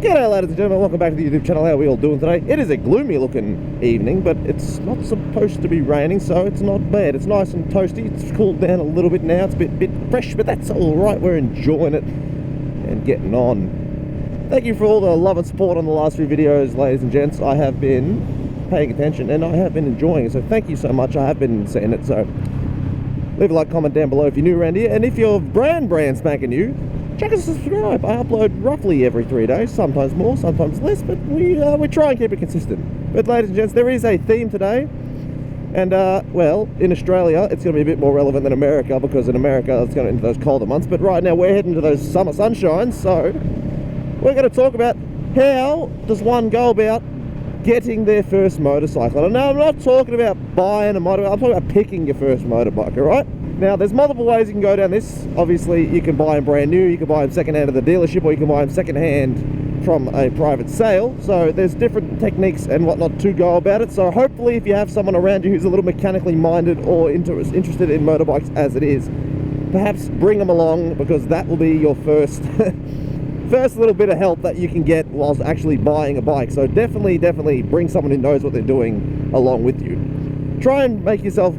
G'day ladies and gentlemen, welcome back to the YouTube channel. How are we all doing today? It is a gloomy looking evening, but it's not supposed to be raining, so it's not bad. It's nice and toasty. It's cooled down a little bit now. It's a bit fresh, but that's alright. We're enjoying it and getting on. Thank you for all the love and support on the last few videos, ladies and gents. I have been paying attention and I have been enjoying it, so thank you so much. I have been seeing it, so leave a like, comment down below if you're new around here, and if you're brand spanking new, check and subscribe. I upload roughly every 3 days, sometimes more, sometimes less, but we try and keep it consistent. But ladies and gents, there is a theme today, and well, in Australia it's going to be a bit more relevant than America, because in America it's going into those colder months, but right now we're heading to those summer sunshines, so we're going to talk about how does one go about getting their first motorcycle. And now I'm not talking about buying a motorbike, I'm talking about picking your first motorbike, alright? Now, there's multiple ways you can go down this. Obviously, you can buy them brand new, you can buy them second-hand at the dealership, or you can buy them second-hand from a private sale. So there's different techniques and whatnot to go about it. So hopefully, if you have someone around you who's a little mechanically minded or interested in motorbikes as it is, perhaps bring them along, because that will be your first first little bit of help that you can get whilst actually buying a bike. So definitely bring someone who knows what they're doing along with you. Try and make yourself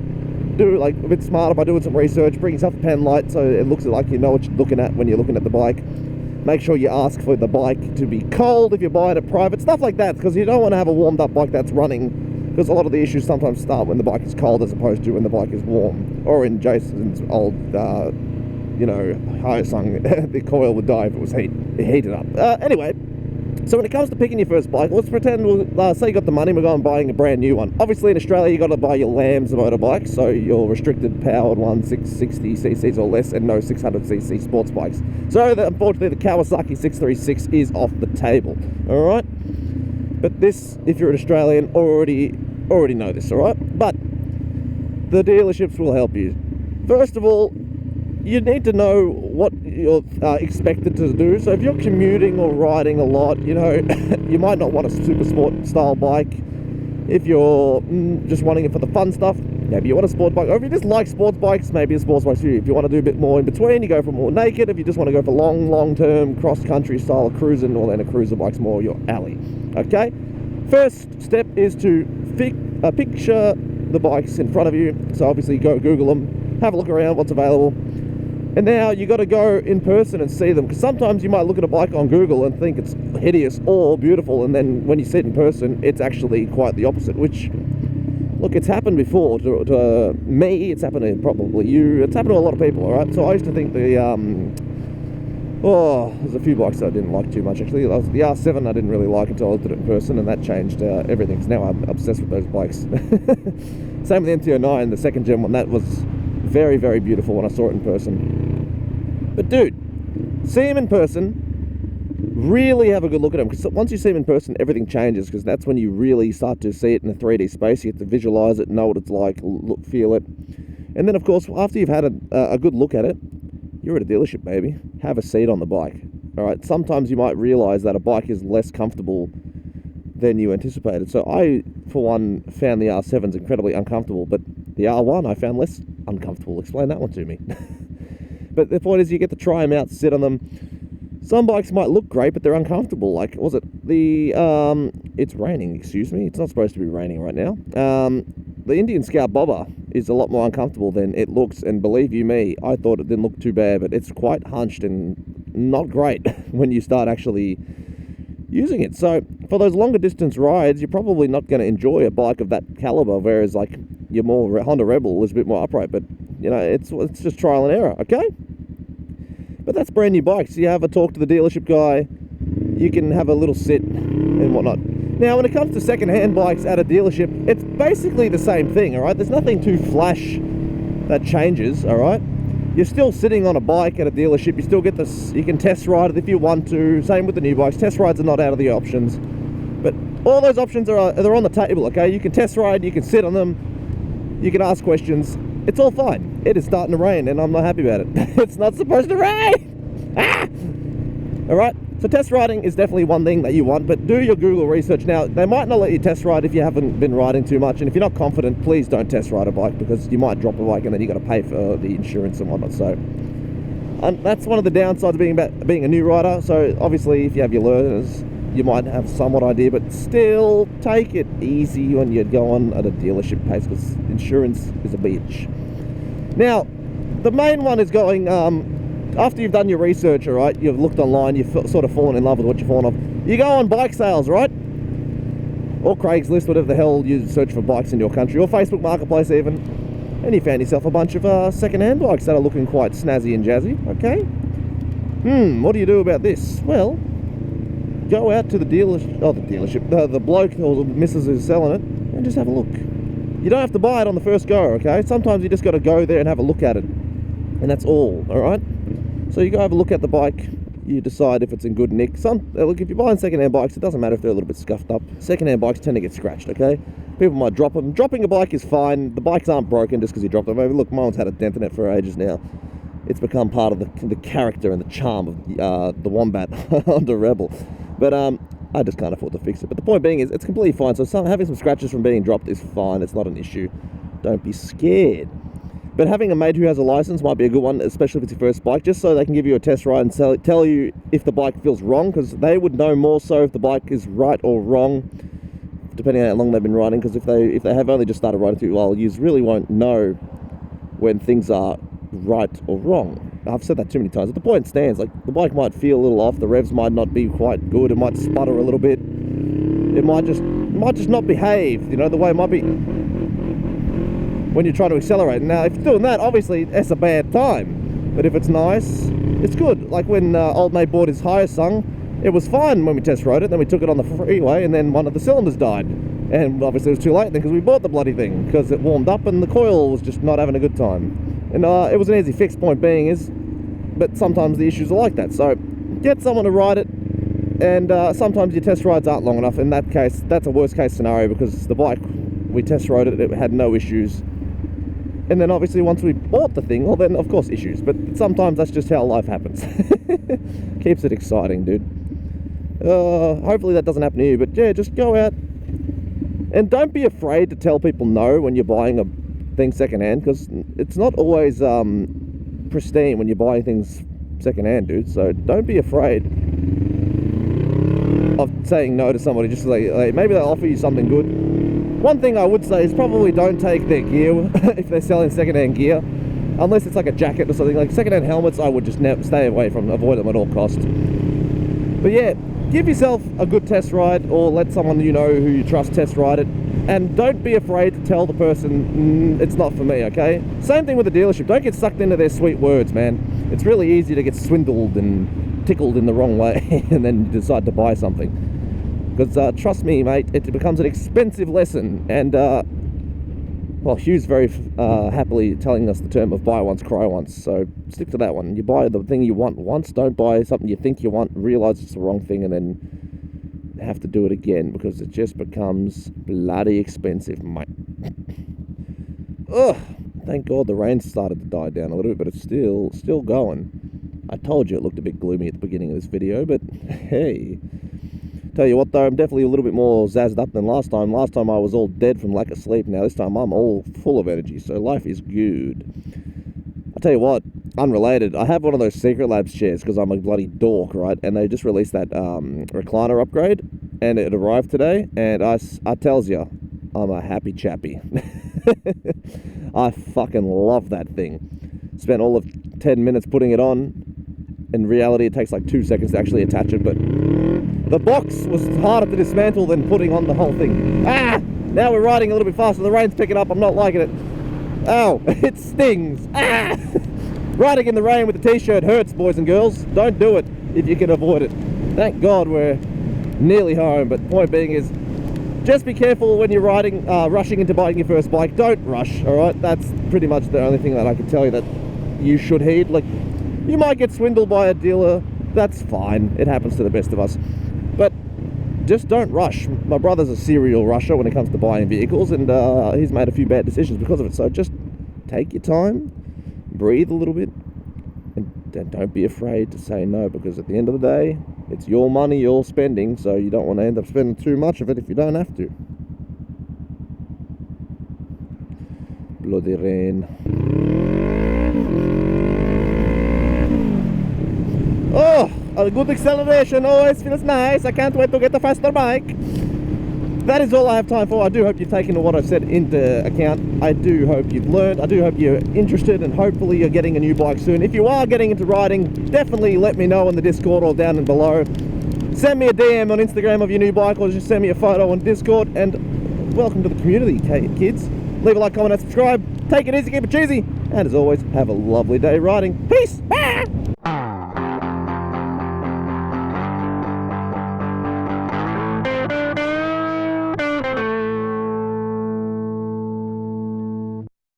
do like a bit smarter by doing some research. Bring yourself a pen light so it looks like you know what you're looking at when you're looking at the bike. Make sure you ask for the bike to be cold if you're buying it private, stuff like that, because you don't want to have a warmed up bike that's running, because a lot of the issues sometimes start when the bike is cold as opposed to when the bike is warm. Or in Jason's old you know, Hyosung, the coil would die if it was heated up. Anyway, so when it comes to picking your first bike, let's pretend, say you got the money, we're going buying a brand new one. Obviously in Australia you got to buy your Lambs motorbikes, so your restricted powered one, 660 cc's or less, and no 600cc sports bikes. So unfortunately the Kawasaki 636 is off the table, alright? But this, if you're an Australian, already know this, alright? But the dealerships will help you. First of all, you need to know what you're expected to do. So if you're commuting or riding a lot, you know, you might not want a super sport style bike. If you're just wanting it for the fun stuff, maybe you want a sport bike. Or if you just like sports bikes, maybe a sports bike for you. If you want to do a bit more in between, you go for more naked. If you just want to go for long-term cross-country style cruising, well then a cruiser bike's more your alley. Okay? First step is to picture the bikes in front of you. So obviously go Google them, have a look around what's available. And now you got to go in person and see them, because sometimes you might look at a bike on Google and think it's hideous or beautiful, and then when you see it in person, it's actually quite the opposite, which, look, it's happened before to me, it's happened to probably you, it's happened to a lot of people, alright? So I used to think there's a few bikes that I didn't like too much, actually. The R7 I didn't really like until I looked at it in person, and that changed everything, because now I'm obsessed with those bikes. Same with the MT-09, the second gen one, that was very, very beautiful when I saw it in person. But dude, see him in person, really have a good look at him, because once you see him in person, everything changes, because that's when you really start to see it in a 3D space. You get to visualize it, know what it's like, look, feel it. And then of course, after you've had a good look at it, you're at a dealership, baby. Have a seat on the bike. All right, sometimes you might realize that a bike is less comfortable than you anticipated. So I, for one, found the R7s incredibly uncomfortable, but the R1 I found less uncomfortable. Explain that one to me. But the point is, you get to try them out, sit on them. Some bikes might look great, but they're uncomfortable. Like, was it the, it's raining, excuse me. It's not supposed to be raining right now. The Indian Scout Bobber is a lot more uncomfortable than it looks, and believe you me, I thought it didn't look too bad, but it's quite hunched and not great when you start actually using it. So for those longer distance rides, you're probably not going to enjoy a bike of that caliber, whereas like your more Honda Rebel is a bit more upright, but you know, it's just trial and error, okay? But that's brand new bikes. You have a talk to the dealership guy, you can have a little sit and whatnot. Now, when it comes to second-hand bikes at a dealership, it's basically the same thing, all right? There's nothing too flash that changes, all right? You're still sitting on a bike at a dealership. You still get this, you can test ride it if you want to. Same with the new bikes. Test rides are not out of the options. But all those options they're on the table, okay? You can test ride, you can sit on them, you can ask questions. It's all fine. It is starting to rain, and I'm not happy about it. It's not supposed to rain! Ah! Alright, so test riding is definitely one thing that you want, but do your Google research. Now, they might not let you test ride if you haven't been riding too much, and if you're not confident, please don't test ride a bike, because you might drop a bike and then you got to pay for the insurance and whatnot. So that's one of the downsides of being a new rider. So obviously, if you have your learners, you might have somewhat idea, but still take it easy when you go on at a dealership pace, because insurance is a bitch. Now, the main one is going, after you've done your research, all right, you've looked online, you've sort of fallen in love with what you've fallen off, you go on bike sales, right? Or Craigslist, whatever the hell you search for bikes in your country, or Facebook Marketplace even, and you found yourself a bunch of second-hand bikes that are looking quite snazzy and jazzy, okay? What do you do about this? Well, go out to the dealership, the bloke or the missus who's selling it, and just have a look. You don't have to buy it on the first go, okay? Sometimes you just got to go there and have a look at it, and that's all right? So you go have a look at the bike, you decide if it's in good nick. Look, if you're buying second-hand bikes, it doesn't matter if they're a little bit scuffed up. Second-hand bikes tend to get scratched, okay? People might drop them. Dropping a bike is fine. The bikes aren't broken just because you dropped them. I mean, look, mine's had a dent in it for ages now. It's become part of the character and the charm of the Wombat Honda Rebel. But I just can't afford to fix it. But the point being is, it's completely fine. So having some scratches from being dropped is fine. It's not an issue. Don't be scared. But having a mate who has a license might be a good one, especially if it's your first bike, just so they can give you a test ride and tell you if the bike feels wrong, because they would know more so if the bike is right or wrong, depending on how long they've been riding. Because if they have only just started riding through, well, you really won't know when things are right or wrong. I've said that too many times. But the point stands, like, the bike might feel a little off, the revs might not be quite good, it might sputter a little bit, it might just not behave, you know, the way it might be when you're trying to accelerate. Now, if you're doing that, obviously that's a bad time. But if it's nice, it's good. Like when old mate bought his Hyosung, it was fine when we test rode it, then we took it on the freeway and then one of the cylinders died. And obviously it was too late then because we bought the bloody thing, because it warmed up and the coil was just not having a good time. And it was an easy fix, point being is, but sometimes the issues are like that. So get someone to ride it, and sometimes your test rides aren't long enough. In that case, that's a worst case scenario, because the bike, we test rode it, it had no issues. And then obviously once we bought the thing, well then of course issues. But sometimes that's just how life happens. Keeps it exciting, dude. Hopefully that doesn't happen to you. But yeah, just go out. And don't be afraid to tell people no when you're buying a thing secondhand, because it's not always pristine when you're buying things secondhand, dude. So don't be afraid of saying no to somebody. Just like maybe they'll offer you something good. One thing I would say is probably don't take their gear if they're selling secondhand gear, unless it's like a jacket or something. Like secondhand helmets, I would just stay away from, avoid them at all costs. But yeah, give yourself a good test ride, or let someone you know who you trust test ride it, and don't be afraid to tell the person it's not for me, okay? Same thing with the dealership. Don't get sucked into their sweet words, man. It's really easy to get swindled and tickled in the wrong way and then you decide to buy something. Because trust me, mate, it becomes an expensive lesson. And well, Hugh's very happily telling us the term of buy once, cry once. So stick to that one. You buy the thing you want once. Don't buy something you think you want, realize it's the wrong thing, and then have to do it again, because it just becomes bloody expensive, mate. Ugh. Thank God the rain started to die down a little bit, but it's still going. I told you it looked a bit gloomy at the beginning of this video, but hey. Tell you what though, I'm definitely a little bit more zazzed up than last time. Last time I was all dead from lack of sleep. Now this time I'm all full of energy, so life is good. I'll tell you what, unrelated, I have one of those Secret Labs chairs because I'm a bloody dork, right? And they just released that recliner upgrade, and it arrived today, and I tells you, I'm a happy chappy. I fucking love that thing. Spent all of 10 minutes putting it on. In reality, it takes like 2 seconds to actually attach it, but the box was harder to dismantle than putting on the whole thing. Ah! Now we're riding a little bit faster. The rain's picking up. I'm not liking it. Ow! It stings. Ah! Riding in the rain with a t-shirt hurts, boys and girls. Don't do it if you can avoid it. Thank God we're nearly home, but point being is, just be careful when you're riding, rushing into buying your first bike. Don't rush, alright? That's pretty much the only thing that I can tell you that you should heed. Like, you might get swindled by a dealer. That's fine. It happens to the best of us. But just don't rush. My brother's a serial rusher when it comes to buying vehicles, and he's made a few bad decisions because of it. So just take your time, breathe a little bit, and don't be afraid to say no, because at the end of the day, it's your money you're spending, so you don't want to end up spending too much of it if you don't have to. Bloody rain. Oh, A good acceleration always feels nice. I can't wait to get a faster bike. That is all I have time for. I do hope you've taken what I've said into account. I do hope you've learned. I do hope you're interested, and hopefully you're getting a new bike soon. If you are getting into riding, definitely let me know in the Discord or down and below. Send me a DM on Instagram of your new bike, or just send me a photo on Discord. And welcome to the community, kids. Leave a like, comment, and subscribe. Take it easy, keep it cheesy. And as always, have a lovely day riding. Peace! Bye!